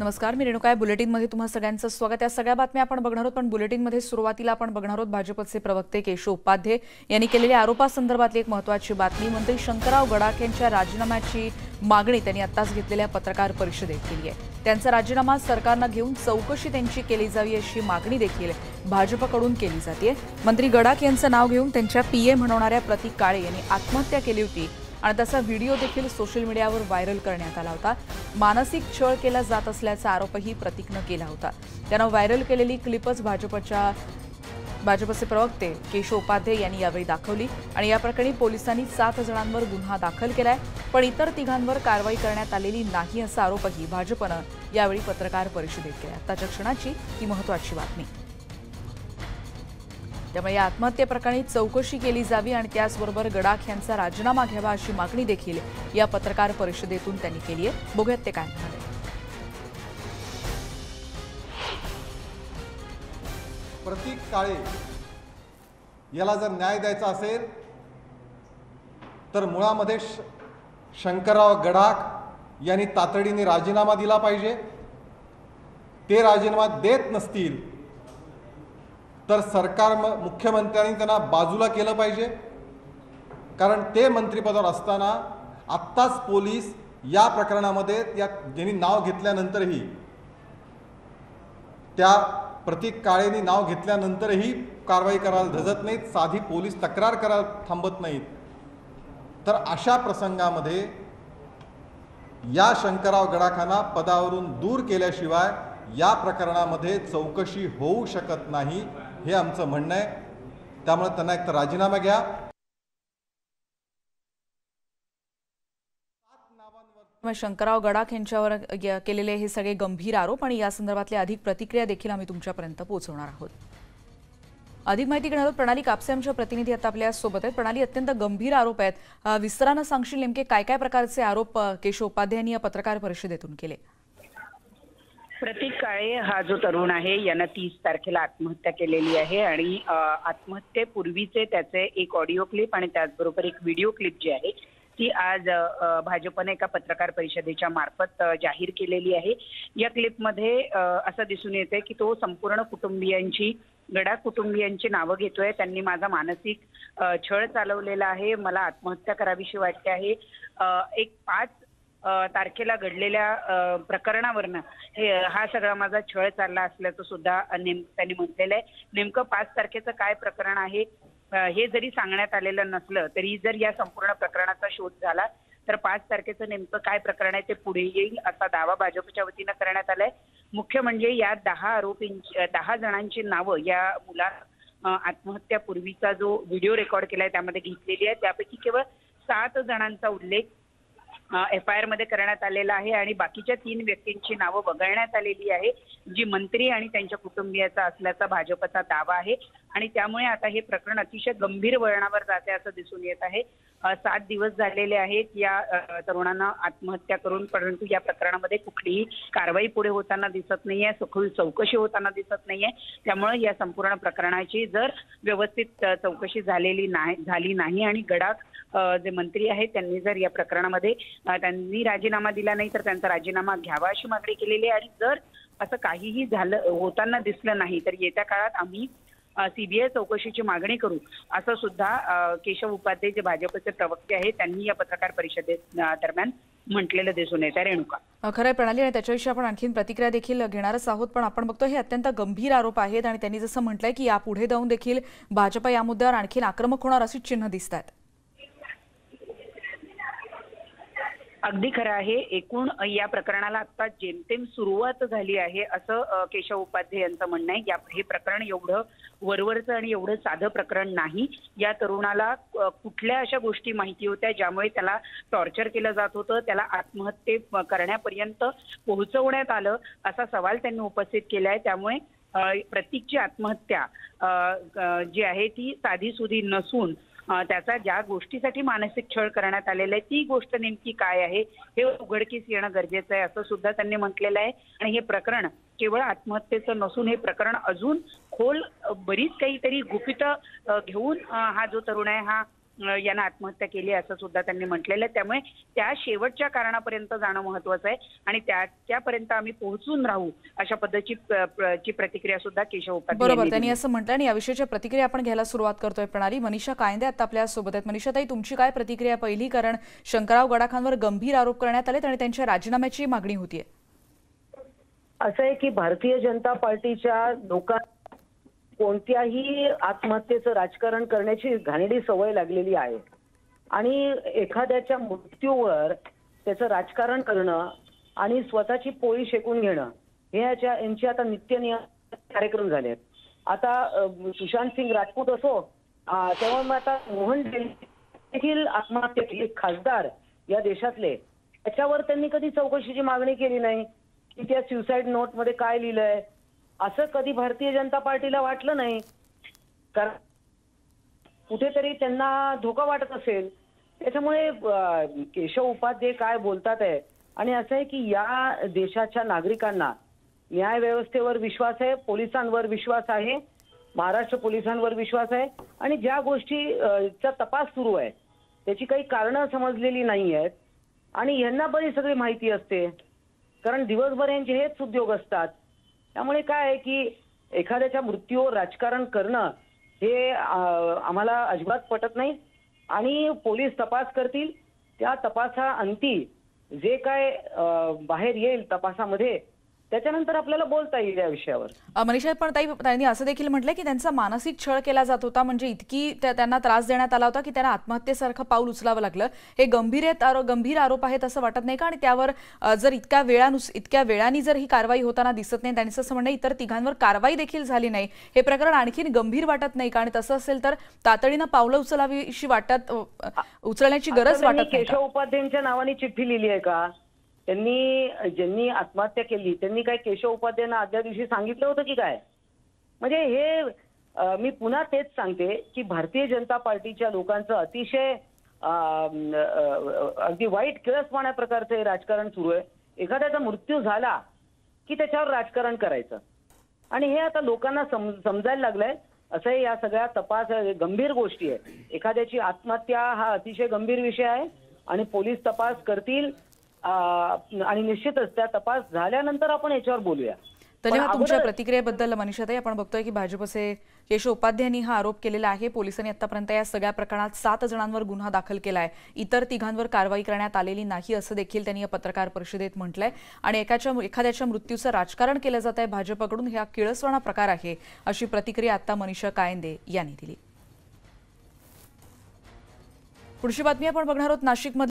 नमस्कार, मी रेणुका. बुलेटिनमध्ये तुम्हा सगळ्यांचं स्वागत आहे. सगळ्या बातम्या आपण बघणार आहोत, पण बुलेटिनमध्ये सुरुवातीला आपण बघणार आहोत भाजपचे प्रवक्ते केशव उपाध्ये यांनी केलेल्या आरोपासंदर्भातली एक महत्त्वाची बातमी. मंत्री शंकरराव गडाख यांच्या राजीनाम्याची मागणी त्यांनी आत्ताच घेतलेल्या पत्रकार परिषदेत केली आहे. त्यांचा राजीनामा सरकारनं घेऊन चौकशी त्यांची केली जावी अशी मागणी देखील भाजपकडून केली जाते. मंत्री गडाख यांचं नाव घेऊन त्यांच्या पीए म्हणवणाऱ्या प्रतीक काळे यांनी आत्महत्या केली होती आणि त्याचा व्हिडिओ देखील सोशल मीडियावर व्हायरल करण्यात आला होता. मानसिक छळ केला जात असल्याचा आरोपही प्रतीकनं केला होता. त्यानं व्हायरल केलेली क्लिपच भाजपचे प्रवक्ते केशव उपाध्ये यांनी यावेळी दाखवली आणि या प्रकरणी पोलिसांनी 7 जणांवर गुन्हा दाखल केलाय, पण इतर तिघांवर कारवाई करण्यात आलेली नाही असा आरोपही भाजपनं यावेळी पत्रकार परिषदेत केला. आताच्या क्षणाची ही महत्त्वाची बातमी. त्यामुळे या आत्महत्येप्रकरणी चौकशी केली जावी आणि त्याचबरोबर गडाख यांचा राजीनामा घ्यावा अशी मागणी देखील या पत्रकार परिषदेतून त्यांनी केली आहे. बघूयात ते काय म्हणाले. प्रतीक काळे याला जर न्याय द्यायचा असेल तर मुळामध्ये शंकरराव गडाख यांनी तातडीने राजीनामा दिला पाहिजे. ते राजीनामा देत नसतील तर सरकार मुख्यमंत्र्यांनी त्यांना बाजूला केलं पाहिजे, कारण ते मंत्रिपदावर असताना आत्ताच पोलीस या प्रकरणामध्ये ज्यांनी नाव घेतल्यानंतरही त्या प्रतीक काळेंनी नाव घेतल्यानंतरही कारवाई करायला धजत नाहीत, साधी पोलीस तक्रार करायला थांबत नाहीत. तर अशा प्रसंगामध्ये या शंकरराव गडाखांना पदावरून दूर केल्याशिवाय या प्रकरणामध्ये चौकशी होऊ शकत नाही, हे आमचं म्हणणं आहे. त्यामुळे त्यांना एक तर राजीनामा घ्या. शंकरराव गडाख यांच्यावर केलेले हे सगळे गंभीर आरोप आणि या संदर्भातल्या अधिक प्रतिक्रिया देखील आम्ही तुमच्यापर्यंत पोहोचवणार आहोत. अधिक माहिती घेणार आहोत. प्रणाली कापसे आमच्या प्रतिनिधी आता आपल्या सोबत आहेत. प्रणाली, अत्यंत गंभीर आरोप आहेत. विस्तारानं सांगशील नेमके काय काय प्रकारचे आरोप केशव उपाध्ये यांनी या पत्रकार परिषदेतून केले? प्रतीक काळे हा जो तरुण आहे यानं 30 तारखेला आत्महत्या केलेली आहे आणि आत्महत्येपूर्वीचे त्याचे एक ऑडिओ क्लिप आणि त्याचबरोबर एक व्हिडिओ क्लिप जी आहे ती आज भाजपने एका पत्रकार परिषदेच्या मार्फत जाहीर केलेली आहे. या क्लिपमध्ये असं दिसून येते की तो संपूर्ण गडाख कुटुंबियांची नावं घेतोय. त्यांनी माझा मानसिक छळ चालवलेला आहे, मला आत्महत्या करावीशी वाटते आहे. एक 5 तारखेला घडलेल्या प्रकरणावरनं हा सगळा माझा छळ चालला असल्याचं सुद्धा त्यांनी म्हटलेलं आहे. नेमकं 5 तारखेचं काय प्रकरण आहे हे जरी सांगण्यात आलेलं नसलं तरी जर या संपूर्ण प्रकरणाचा शोध झाला तर 5 तारखेचं नेमकं काय प्रकरण आहे ते पुढे येईल असा दावा भाजपच्या वतीनं करण्यात आलाय. मुख्य म्हणजे या 10 जणांची नावं या मुला आत्महत्यापूर्वीचा जो व्हिडिओ रेकॉर्ड केलाय त्यामध्ये घेतलेली आहे. त्यापैकी केवळ 7 जणांचा उल्लेख FIR मध्ये करण्यात आलेला आहे आणि बाकीच्या 3 व्यक्तींची नावं वगळण्यात आलेली आहे, जी मंत्री आणि त्यांच्या कुटुंबियाचा असल्याचा भाजपचा दावा आहे. आणि त्यामुळे आता हे प्रकरण अतिशय गंभीर वळणावर जाते असं दिसून येत आहे. 7 दिवस झालेले आहेत या तरुणांना आत्महत्या करून, परंतु या प्रकरणामध्ये कुठलीही कारवाई पुढे होताना दिसत नाहीये, सखोल चौकशी होताना दिसत नाहीये. त्यामुळे या संपूर्ण प्रकरणाची जर व्यवस्थित चौकशी झाली नाही आणि गडाख जे मंत्री आहेत त्यांनी जर या प्रकरणामध्ये त्यांनी राजीनामा दिला नाही तर त्यांचा राजीनामा घ्यावा अशी मागणी केलेली आहे. आणि जर असं काहीही होताना दिसलं नाही तर येत्या काळात आम्ही CBI चौकशीची मागणी करू असं सुद्धा केशव उपाध्ये जे भाजपचे प्रवक्ते आहेत त्यांनी या पत्रकार परिषदेत दरम्यान म्हटलेलं दिसून येत आहे. रेणुका, खरंय प्रणाली, आणि त्याच्याविषयी आपण आणखीन प्रतिक्रिया देखील घेणारच आहोत. पण आपण बघतो हे अत्यंत गंभीर आरोप आहेत आणि त्यांनी जसं म्हटलंय की यापुढे जाऊन देखील भाजप या मुद्द्यावर आणखीन आक्रमक होणार अशी चिन्ह दिसत आहेत. अगदी खरं आहे. एकूण या प्रकरणाला आता जेमतेम सुरुवात झाली आहे असं केशव उपाध्ये यांचं म्हणणं आहे. हे प्रकरण एवढं वरवरचं आणि एवढं साधं प्रकरण नाही. या तरुणाला कुठल्या अशा गोष्टी माहिती होत्या ज्यामुळे त्याला टॉर्चर केलं जात होतं, त्याला आत्महत्ये करण्यापर्यंत पोहोचवण्यात आलं असा सवाल त्यांनी उपस्थित केला आहे. त्यामुळे प्रतीकची आत्महत्या जी आहे ती साधीसुधी नसून त्याचा ज्या गोष्टीसाठी मानसिक छळ करण्यात आलेला आहे ती गोष्ट नेमकी काय आहे हे उघडकीस येणं गरजेचं आहे असं सुद्धा त्यांनी म्हटलेलं आहे. आणि हे प्रकरण केवळ आत्महत्येचं नसून हे प्रकरण अजून खोल बरीच काहीतरी गुपितं घेऊन हा जो तरुण आहे हा यानं आत्महत्या केली असं सुद्धा त्यांनी म्हटलेलं आहे. त्यामुळे त्या शेवटच्या कारणापर्यंत जाणं महत्वाचं आहे आणि त्यापर्यंत आम्ही पोहोचून राहू अशा पद्धतीची प्रतिक्रिया सुद्धा केशव उपाध्ये बरोबर, त्यांनी असं म्हटलं. आणि याविषयीच्या प्रतिक्रिया आपण घ्यायला सुरुवात करतोय. प्रणाली, मनीषा कायंदे आता आपल्या सोबत आहेत. मनीषाताई, तुमची काय प्रतिक्रिया पहिली? कारण शंकरराव गडाखांवर गंभीर आरोप करण्यात आलेत आणि त्यांच्या राजीनाम्याची मागणी होतीये. असं आहे की भारतीय जनता पार्टीच्या लोकांना कोणत्याही आत्महत्येचं राजकारण करण्याची घाणेरडी सवय लागलेली आहे आणि एखाद्याच्या मृत्यूवर त्याचं राजकारण करणं आणि स्वतःची पोळी शेकून घेणं हे यांचे आता नित्यनियम कार्यक्रम झाले आहेत. आता सुशांत सिंग राजपूत असो तेव्हा मग आता मोहन देखील आत्महत्या केली, खासदार या देशातले, त्याच्यावर त्यांनी कधी चौकशीची मागणी केली नाही की त्या सुसाईड नोट मध्ये काय लिहिलंय असं कधी भारतीय जनता पार्टीला वाटलं नाही. कारण कुठेतरी त्यांना धोका वाटत असेल. त्याच्यामुळे केशव उपाध्ये काय बोलतात आहे आणि असं आहे की या देशाच्या नागरिकांना न्याय व्यवस्थेवर विश्वास आहे, पोलिसांवर विश्वास आहे, महाराष्ट्र पोलिसांवर विश्वास आहे आणि ज्या गोष्टीचा तपास सुरू आहे त्याची काही कारणं समजलेली नाही आहेत आणि यांना बरी सगळी माहिती असते कारण दिवसभर यांचे हेच उद्योग असतात. त्यामुळे काय आहे की एखाद्याच्या मृत्यूवर राजकारण करणं हे आम्हाला अजिबात पटत नाही आणि पोलीस तपास करतील. त्या तपासाअंती जे काय बाहेर येईल तपासामध्ये त्याच्यानंतर आपल्याला बोलता येईल या विषयावर. मनीषा, पण त्यांनी असं देखील म्हटलं की त्यांचा मानसिक छळ केला जात होता, म्हणजे इतकी त्यांना त्रास देण्यात आला होता की त्यांना आत्महत्येसारखं पाऊल उचलावं लागलं. हे गंभीर आरोप आहेत असं वाटत नाही का? आणि त्यावर जर इतक्या वेळाने जर ही कारवाई होताना दिसत नाही, त्यांचं असं म्हणणं इतर तिघांवर कारवाई देखील झाली नाही, हे प्रकरण आणखीन गंभीर वाटत नाही का? आणि तसं असेल तर तातडीनं पावलं उचलण्याची गरज वाटत नाही. केशव उपाध्यायांच्या नावाने चिठ्ठी लिहिली आहे का? ज्यांनी आत्महत्या केली त्यांनी काय केशव उपाध्यायांना आदल्या दिवशी सांगितलं होतं की काय? म्हणजे हे मी पुन्हा तेच सांगते की भारतीय जनता पार्टीच्या लोकांचं अतिशय अगदी वाईट किळसवाण्या प्रकारचं हे राजकारण सुरू आहे. एखाद्याचा मृत्यू झाला की त्याच्यावर राजकारण करायचं आणि हे आता लोकांना समजायला लागलंय. असं या सगळ्या तपास गंभीर गोष्टी आहे. एखाद्याची आत्महत्या हा अतिशय गंभीर विषय आहे आणि पोलीस तपास करतील आणि निश्चितच त्या तपास झाल्यानंतर आपण याच्यावर बोलूया. धन्यवाद तुमच्या प्रतिक्रियेबद्दल मनीषाताई. आपण बघतोय की भाजपचे केशव उपाध्यायांनी हा आरोप केलेला आहे. पोलिसांनी आतापर्यंत या सगळ्या प्रकरणात 7 जणांवर गुन्हा दाखल केलाय. इतर तिघांवर कारवाई करण्यात आलेली नाही असं देखील त्यांनी या पत्रकार परिषदेत म्हटलंय. आणि एखाद्याच्या मृत्यूचं राजकारण केलं जात आहे भाजपकडून, हा किळसवाणा प्रकार आहे अशी प्रतिक्रिया आता मनीषा कायंदे यांनी दिली. पुढची बातमी आपण बघणार आहोत नाशिकमध्ये.